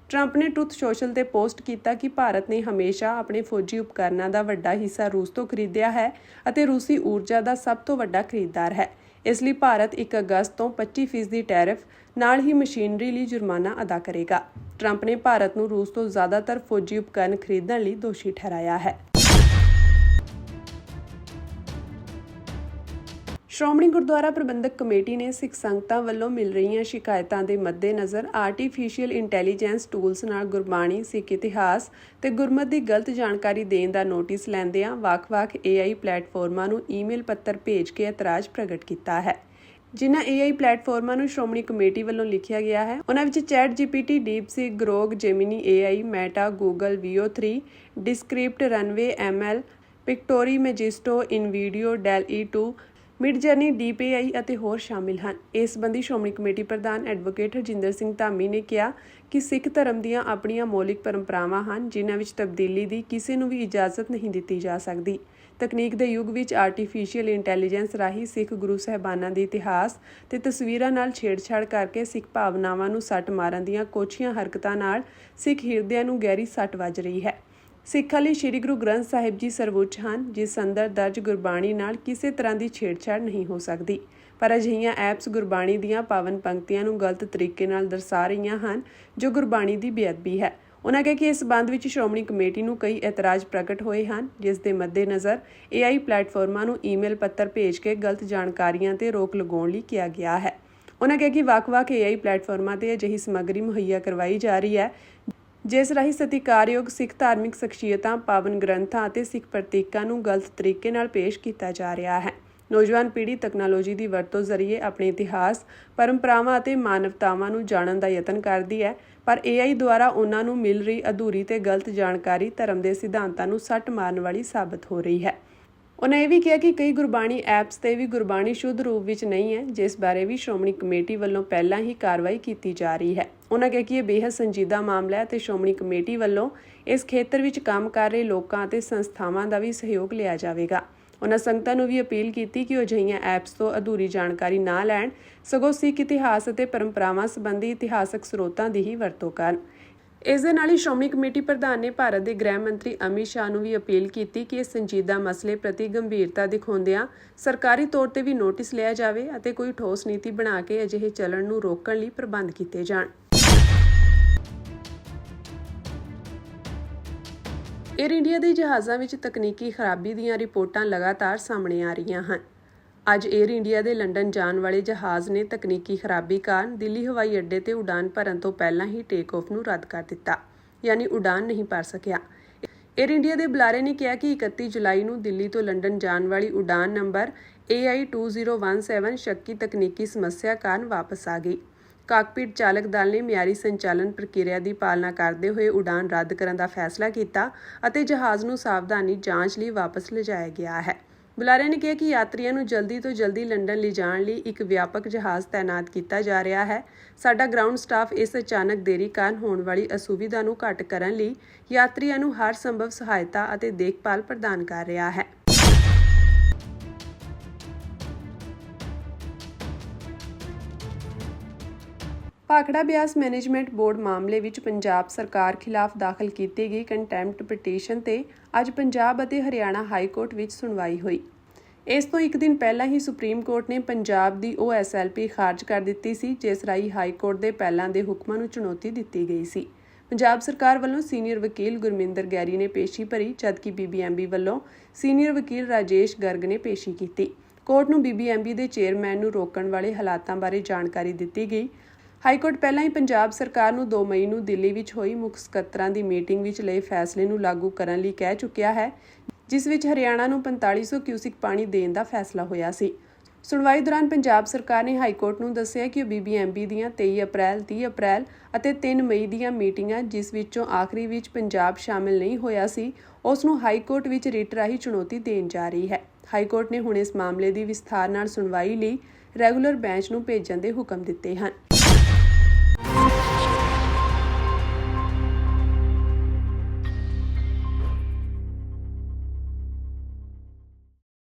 ਟਰੰਪ ਨੇ ਟਰੁਥ ਸੋਸ਼ਲ ਤੇ ਪੋਸਟ ਕੀਤਾ ਕਿ ਭਾਰਤ ਨੇ ਹਮੇਸ਼ਾ ਆਪਣੇ ਫੌਜੀ ਉਪਕਰਨਾਂ ਦਾ ਵੱਡਾ ਹਿੱਸਾ ਰੂਸ ਤੋਂ ਖਰੀਦਿਆ ਹੈ ਅਤੇ ਰੂਸੀ ਊਰਜਾ ਦਾ ਸਭ ਤੋਂ ਵੱਡਾ ਖਰੀਦਦਾਰ ਹੈ। ਇਸ ਲਈ ਭਾਰਤ 1 ਅਗਸਤ ਤੋਂ 25% ਦੀ ਟੈਰਿਫ ਨਾਲ ਹੀ ਮਸ਼ੀਨਰੀ ਲਈ ਜੁਰਮਾਨਾ ਅਦਾ ਕਰੇਗਾ। ਟਰੰਪ ਨੇ ਭਾਰਤ ਨੂੰ ਰੂਸ ਤੋਂ ਜ਼ਿਆਦਾਤਰ ਫੌਜੀ ਉਪਕਰਨ ਖਰੀਦਣ ਲਈ ਦੋਸ਼ੀ ਠਹਿਰਾਇਆ ਹੈ। ਸ਼੍ਰੋਮਣੀ ਗੁਰਦੁਆਰਾ ਪ੍ਰਬੰਧਕ ਕਮੇਟੀ ਨੇ ਸਿੱਖ ਸੰਗਤਾਂ ਵੱਲੋਂ ਮਿਲ ਰਹੀਆਂ ਸ਼ਿਕਾਇਤਾਂ ਦੇ ਮੱਦੇਨਜ਼ਰ ਆਰਟੀਫੀਸ਼ੀਅਲ ਇੰਟੈਲੀਜੈਂਸ ਟੂਲਸ ਨਾਲ ਗੁਰਬਾਣੀ, ਸਿੱਖ ਇਤਿਹਾਸ ਤੇ ਗੁਰਮਤਿ ਦੀ ਗਲਤ ਜਾਣਕਾਰੀ ਦੇਣ ਦਾ ਨੋਟਿਸ ਲੈਂਦਿਆਂ ਵੱਖ-ਵੱਖ AI ਪਲੇਟਫਾਰਮਾਂ ਨੂੰ ਈਮੇਲ ਪੱਤਰ ਭੇਜ ਕੇ ਇਤਰਾਜ਼ ਪ੍ਰਗਟ ਕੀਤਾ ਹੈ। ਜਿਨ੍ਹਾਂ AI ਪਲੇਟਫਾਰਮਾਂ ਨੂੰ ਸ਼੍ਰੋਮਣੀ ਕਮੇਟੀ ਵੱਲੋਂ ਲਿਖਿਆ ਗਿਆ ਹੈ, ਉਹਨਾਂ ਵਿੱਚ ChatGPT, DeepSeek, Grok, Gemini AI, Meta, Google, Veo3, Descript, Runway ML, Pictory, Magisto, InVideo, DALL-E 2, Midjourney, DeepAI ਅਤੇ ਹੋਰ ਸ਼ਾਮਿਲ ਹਨ। ਇਸ ਸੰਬੰਧੀ ਸ਼੍ਰੋਮਣੀ ਕਮੇਟੀ ਪ੍ਰਧਾਨ ਐਡਵੋਕੇਟ ਹਰਜਿੰਦਰ ਸਿੰਘ ਧਾਮੀ ਨੇ ਕਿਹਾ ਕਿ ਸਿੱਖ ਧਰਮ ਦੀਆਂ ਆਪਣੀਆਂ ਮੌਲਿਕ ਪਰੰਪਰਾਵਾਂ ਹਨ, ਜਿਨ੍ਹਾਂ ਵਿੱਚ ਤਬਦੀਲੀ ਦੀ ਕਿਸੇ ਨੂੰ ਵੀ ਇਜਾਜ਼ਤ ਨਹੀਂ ਦਿੱਤੀ ਜਾ ਸਕਦੀ। ਤਕਨੀਕ ਦੇ ਯੁੱਗ ਵਿੱਚ ਆਰਟੀਫੀਸ਼ੀਅਲ ਇੰਟੈਲੀਜੈਂਸ ਰਾਹੀਂ ਸਿੱਖ ਗੁਰੂ ਸਾਹਿਬਾਨਾਂ ਦੇ ਇਤਿਹਾਸ ਤੇ ਤਸਵੀਰਾਂ ਨਾਲ ਛੇੜਛਾੜ ਕਰਕੇ ਸਿੱਖ ਭਾਵਨਾਵਾਂ ਨੂੰ ਸੱਟ ਮਾਰਨ ਦੀਆਂ ਕੋਝੀਆਂ ਹਰਕਤਾਂ ਨਾਲ ਸਿੱਖ ਹਿਰਦਿਆਂ ਨੂੰ ਗਹਿਰੀ ਸੱਟ ਵੱਜ ਰਹੀ ਹੈ। ਸਿੱਖਾਂ ਲਈ ਸ੍ਰੀ ਗੁਰੂ ਗ੍ਰੰਥ ਸਾਹਿਬ ਜੀ ਸਰਵਉੱਚ ਹਨ, ਜਿਸ ਅੰਦਰ ਦਰਜ ਗੁਰਬਾਣੀ ਨਾਲ ਕਿਸੇ ਤਰ੍ਹਾਂ ਦੀ ਛੇੜਛਾੜ ਨਹੀਂ ਹੋ ਸਕਦੀ। ਪਰ ਅਜਿਹੀਆਂ ਐਪਸ ਗੁਰਬਾਣੀ ਦੀਆਂ ਪਾਵਨ ਪੰਕਤੀਆਂ ਨੂੰ ਗਲਤ ਤਰੀਕੇ ਨਾਲ ਦਰਸਾ ਰਹੀਆਂ ਹਨ, ਜੋ ਗੁਰਬਾਣੀ ਦੀ ਬੇਅਦਬੀ ਹੈ। ਉਹਨਾਂ ਕਿਹਾ ਕਿ ਇਸ ਸੰਬੰਧ ਵਿੱਚ ਸ਼੍ਰੋਮਣੀ ਕਮੇਟੀ ਨੂੰ ਕਈ ਇਤਰਾਜ਼ ਪ੍ਰਗਟ ਹੋਏ ਹਨ, ਜਿਸ ਦੇ ਮੱਦੇਨਜ਼ਰ AI ਪਲੇਟਫਾਰਮਾਂ ਨੂੰ ਈਮੇਲ ਪੱਤਰ ਭੇਜ ਕੇ ਗਲਤ ਜਾਣਕਾਰੀਆਂ ਤੇ ਰੋਕ ਲਗਾਉਣ ਲਈ ਕਿਹਾ ਗਿਆ ਹੈ। ਉਹਨਾਂ ਕਿਹਾ ਕਿ ਵੱਖ-ਵੱਖ AI ਪਲੇਟਫਾਰਮਾਂ ਤੇ ਅਜਿਹੀ ਸਮੱਗਰੀ ਮੁਹੱਈਆ ਕਰਵਾਈ ਜਾ ਰਹੀ ਹੈ, ਜਿਸ ਰਾਹੀਂ ਸਤਿਕਾਰਯੋਗ ਸਿੱਖ ਧਾਰਮਿਕ ਸ਼ਖਸੀਅਤਾਂ, ਪਾਵਨ ਗ੍ਰੰਥਾਂ ਅਤੇ ਸਿੱਖ ਪ੍ਰਤੀਕਾਂ ਨੂੰ ਗਲਤ ਤਰੀਕੇ ਨਾਲ ਪੇਸ਼ ਕੀਤਾ ਜਾ ਰਿਹਾ ਹੈ। ਨੌਜਵਾਨ ਪੀੜ੍ਹੀ ਤਕਨਾਲੋਜੀ ਦੀ ਵਰਤੋਂ ਜ਼ਰੀਏ ਆਪਣੇ ਇਤਿਹਾਸ, ਪਰੰਪਰਾਵਾਂ ਅਤੇ ਮਾਨਵਤਾਵਾਂ ਨੂੰ ਜਾਣਨ ਦਾ ਯਤਨ ਕਰਦੀ ਹੈ, ਪਰ AI ਦੁਆਰਾ ਉਹਨਾਂ ਨੂੰ ਮਿਲ ਰਹੀ ਅਧੂਰੀ ਤੇ ਗਲਤ ਜਾਣਕਾਰੀ ਧਰਮ ਦੇ ਸਿਧਾਂਤਾਂ ਨੂੰ ਸੱਟ ਮਾਰਨ ਵਾਲੀ ਸਾਬਤ ਹੋ ਰਹੀ ਹੈ। ਉਹਨਾਂ ਇਹ ਵੀ ਕਿਹਾ ਕਿ ਕਈ ਗੁਰਬਾਣੀ ਐਪਸ ਤੇ ਵੀ ਗੁਰਬਾਣੀ ਸ਼ੁੱਧ ਰੂਪ ਵਿੱਚ ਨਹੀਂ ਹੈ, ਜਿਸ ਬਾਰੇ ਵੀ ਸ਼੍ਰੋਮਣੀ ਕਮੇਟੀ ਵੱਲੋਂ ਪਹਿਲਾਂ ਹੀ ਕਾਰਵਾਈ ਕੀਤੀ ਜਾ ਰਹੀ ਹੈ। ਉਹਨਾਂ ਕਿਹਾ ਕਿ ਇਹ ਬੇਹੱਦ ਸੰਜੀਦਾ ਮਾਮਲਾ ਹੈ ਤੇ ਸ਼੍ਰੋਮਣੀ ਕਮੇਟੀ ਵੱਲੋਂ ਇਸ ਖੇਤਰ ਵਿੱਚ ਕੰਮ ਕਰ ਰਹੇ ਲੋਕਾਂ ਅਤੇ ਸੰਸਥਾਵਾਂ ਦਾ ਵੀ ਸਹਿਯੋਗ ਲਿਆ ਜਾਵੇਗਾ। ਉਹਨਾਂ ਸੰਗਤਾਂ ਨੂੰ ਵੀ ਅਪੀਲ ਕੀਤੀ ਕਿ ਉਹ ਅਜਿਹੀਆਂ ਐਪਸ ਤੋਂ ਅਧੂਰੀ ਜਾਣਕਾਰੀ ਨਾ ਲੈਣ, ਸਗੋਂ ਸਿੱਖ ਇਤਿਹਾਸ ਅਤੇ ਪਰੰਪਰਾਵਾਂ ਸੰਬੰਧੀ ਇਤਿਹਾਸਕ ਸਰੋਤਾਂ ਦੀ ਹੀ ਵਰਤੋਂ ਕਰਨ। ਇਸ ਦੇ ਨਾਲ ਹੀ ਸ਼੍ਰੋਮਣੀ ਕਮੇਟੀ ਪ੍ਰਧਾਨ ਨੇ ਭਾਰਤ ਦੇ ਗ੍ਰਹਿ ਮੰਤਰੀ ਅਮਿਤ ਸ਼ਾਹ ਨੂੰ ਵੀ ਅਪੀਲ ਕੀਤੀ ਕਿ ਇਸ ਸੰਜੀਦਾ ਮਸਲੇ ਪ੍ਰਤੀ ਗੰਭੀਰਤਾ ਦਿਖਾਉਂਦਿਆਂ ਸਰਕਾਰੀ ਤੌਰ ਤੇ ਵੀ ਨੋਟਿਸ ਲਿਆ ਜਾਵੇ ਅਤੇ ਕੋਈ ਠੋਸ ਨੀਤੀ ਬਣਾ ਕੇ ਅਜਿਹੇ ਚੱਲਣ ਨੂੰ ਰੋਕਣ ਲਈ ਪ੍ਰਬੰਧ ਕੀਤੇ ਜਾਣ। ਏਅਰ ਇੰਡੀਆ ਦੇ ਜਹਾਜ਼ਾਂ ਵਿੱਚ ਤਕਨੀਕੀ ਖਰਾਬੀ ਦੀਆਂ ਰਿਪੋਰਟਾਂ ਲਗਾਤਾਰ ਸਾਹਮਣੇ ਆ ਰਹੀਆਂ ਹਨ। ਅੱਜ ਏਅਰ ਇੰਡੀਆ ਦੇ ਲੰਡਨ ਜਾਣ ਵਾਲੇ ਜਹਾਜ਼ ਨੇ ਤਕਨੀਕੀ ਖਰਾਬੀ ਕਾਰਨ ਦਿੱਲੀ ਹਵਾਈ ਅੱਡੇ ਤੇ ਉਡਾਨ ਭਰਨ ਤੋਂ ਪਹਿਲਾਂ ਹੀ ਟੇਕ ਆਫ ਨੂੰ ਰੱਦ ਕਰ ਦਿੱਤਾ, ਯਾਨੀ ਉਡਾਨ ਨਹੀਂ ਭਰ ਸਕਿਆ। ਏਅਰ ਇੰਡੀਆ ਦੇ ਬੁਲਾਰੇ ਨੇ ਕਿਹਾ ਕਿ 31 ਜੁਲਾਈ ਨੂੰ ਦਿੱਲੀ ਤੋਂ ਲੰਡਨ ਜਾਣ ਵਾਲੀ ਉਡਾਨ ਨੰਬਰ AI2017 ਸ਼ੱਕੀ ਤਕਨੀਕੀ ਸਮੱਸਿਆ ਕਾਰਨ ਵਾਪਸ ਆ ਗਈ। ਕਾਕਪਿਟ ਚਾਲਕ ਦਲ ਨੇ ਮਿਆਰੀ ਸੰਚਾਲਨ ਪ੍ਰਕਿਰਿਆ ਦੀ ਪਾਲਣਾ ਕਰਦੇ ਹੋਏ ਉਡਾਨ ਰੱਦ ਕਰਨ ਦਾ ਫੈਸਲਾ ਕੀਤਾ ਅਤੇ ਜਹਾਜ਼ ਨੂੰ ਸਾਵਧਾਨੀ ਜਾਂਚ ਲਈ ਵਾਪਸ ਲਿਜਾਇਆ ਗਿਆ ਹੈ। ਬੁਲਾਰੇ ਨੇ ਕਿਹਾ ਕਿ ਯਾਤਰੀਆਂ ਨੂੰ ਜਲਦੀ ਤੋਂ ਜਲਦੀ ਲੰਡਨ ਲਿਜਾਣ ਲਈ ਇੱਕ ਵਿਆਪਕ ਜਹਾਜ਼ ਤਾਇਨਾਤ ਕੀਤਾ ਜਾ ਰਿਹਾ ਹੈ। ਸਾਡਾ ਗਰਾਊਂਡ ਸਟਾਫ ਇਸ ਅਚਾਨਕ ਦੇਰੀ ਕਾਰਨ ਹੋਣ ਵਾਲੀ ਅਸੁਵਿਧਾ ਨੂੰ ਘੱਟ ਕਰਨ ਲਈ ਯਾਤਰੀਆਂ ਨੂੰ ਹਰ ਸੰਭਵ ਸਹਾਇਤਾ ਅਤੇ ਦੇਖਭਾਲ ਪ੍ਰਦਾਨ ਕਰ ਰਿਹਾ ਹੈ। ਭਾਖੜਾ ਬਿਆਸ ਮੈਨੇਜਮੈਂਟ ਬੋਰਡ ਮਾਮਲੇ ਵਿੱਚ ਪੰਜਾਬ ਸਰਕਾਰ ਖਿਲਾਫ ਦਾਖਲ ਕੀਤੀ ਗਈ ਕੰਟੈਂਪਟ ਪਟੀਸ਼ਨ ਤੇ ਅੱਜ ਪੰਜਾਬ ਅਤੇ ਹਰਿਆਣਾ ਹਾਈ ਕੋਰਟ ਵਿੱਚ ਸੁਣਵਾਈ ਹੋਈ। ਇਸ ਤੋਂ ਇੱਕ ਦਿਨ ਪਹਿਲਾਂ ਹੀ ਸੁਪਰੀਮ ਕੋਰਟ ਨੇ ਪੰਜਾਬ ਦੀ ਉਹ SLP ਖਾਰਜ ਕਰ ਦਿੱਤੀ ਸੀ ਜਿਸ ਰਾਹੀਂ ਹਾਈ ਕੋਰਟ ਦੇ ਪਹਿਲਾਂ ਦੇ ਹੁਕਮਾਂ ਨੂੰ ਚੁਣੌਤੀ ਦਿੱਤੀ ਗਈ ਸੀ। ਪੰਜਾਬ ਸਰਕਾਰ ਵੱਲੋਂ ਸੀਨੀਅਰ ਵਕੀਲ ਗੁਰਮਿੰਦਰ ਗੈਰੀ ਨੇ ਪੇਸ਼ੀ ਭਰੀ ਜਦਕਿ BBMB ਵੱਲੋਂ ਸੀਨੀਅਰ ਵਕੀਲ ਰਾਜੇਸ਼ ਗਰਗ ਨੇ ਪੇਸ਼ੀ ਕੀਤੀ। ਕੋਰਟ ਨੂੰ BBMB ਦੇ ਚੇਅਰਮੈਨ ਨੂੰ ਰੋਕਣ ਵਾਲੇ ਹਾਲਾਤਾਂ ਬਾਰੇ ਜਾਣਕਾਰੀ ਦਿੱਤੀ ਗਈ। ਹਾਈ ਕੋਰਟ ਪਹਿਲਾਂ ਹੀ ਪੰਜਾਬ ਸਰਕਾਰ ਨੂੰ 2 ਮਈ ਨੂੰ ਦਿੱਲੀ ਵਿੱਚ ਹੋਈ ਮੁੱਖ ਸਕੱਤਰਾਂ ਦੀ ਮੀਟਿੰਗ ਵਿੱਚ ਲਏ ਫੈਸਲੇ ਨੂੰ ਲਾਗੂ ਕਰਨ ਲਈ ਕਹਿ ਚੁੱਕਿਆ ਹੈ ਜਿਸ ਵਿੱਚ ਹਰਿਆਣਾ ਨੂੰ 4500 ਕਿਊਸਿਕ ਪਾਣੀ ਦੇਣ ਦਾ ਫੈਸਲਾ ਹੋਇਆ ਸੀ। ਸੁਣਵਾਈ ਦੌਰਾਨ ਪੰਜਾਬ ਸਰਕਾਰ ਨੇ ਹਾਈ ਕੋਰਟ ਨੂੰ ਦੱਸਿਆ ਕਿ ਉਹ BBMB ਦੀਆਂ 23 ਅਪ੍ਰੈਲ 30 ਅਪ੍ਰੈਲ ਅਤੇ 3 ਮਈ ਦੀਆਂ ਮੀਟਿੰਗਾਂ ਜਿਸ ਵਿੱਚੋਂ ਆਖਰੀ ਵਿੱਚ ਪੰਜਾਬ ਸ਼ਾਮਿਲ ਨਹੀਂ ਹੋਇਆ ਸੀ ਉਸ ਨੂੰ ਹਾਈ ਕੋਰਟ ਵਿੱਚ ਰਿਟ ਰਾਹੀਂ ਚੁਣੌਤੀ ਦੇਣ ਜਾ ਰਹੀ ਹੈ। ਹਾਈ ਕੋਰਟ ਨੇ ਹੁਣ ਇਸ ਮਾਮਲੇ ਦੀ ਵਿਸਥਾਰ ਨਾਲ ਸੁਣਵਾਈ ਲਈ ਰੈਗੂਲਰ ਬੈਂਚ ਨੂੰ ਭੇਜਣ ਦੇ ਹੁਕਮ ਦਿੱਤੇ ਹਨ।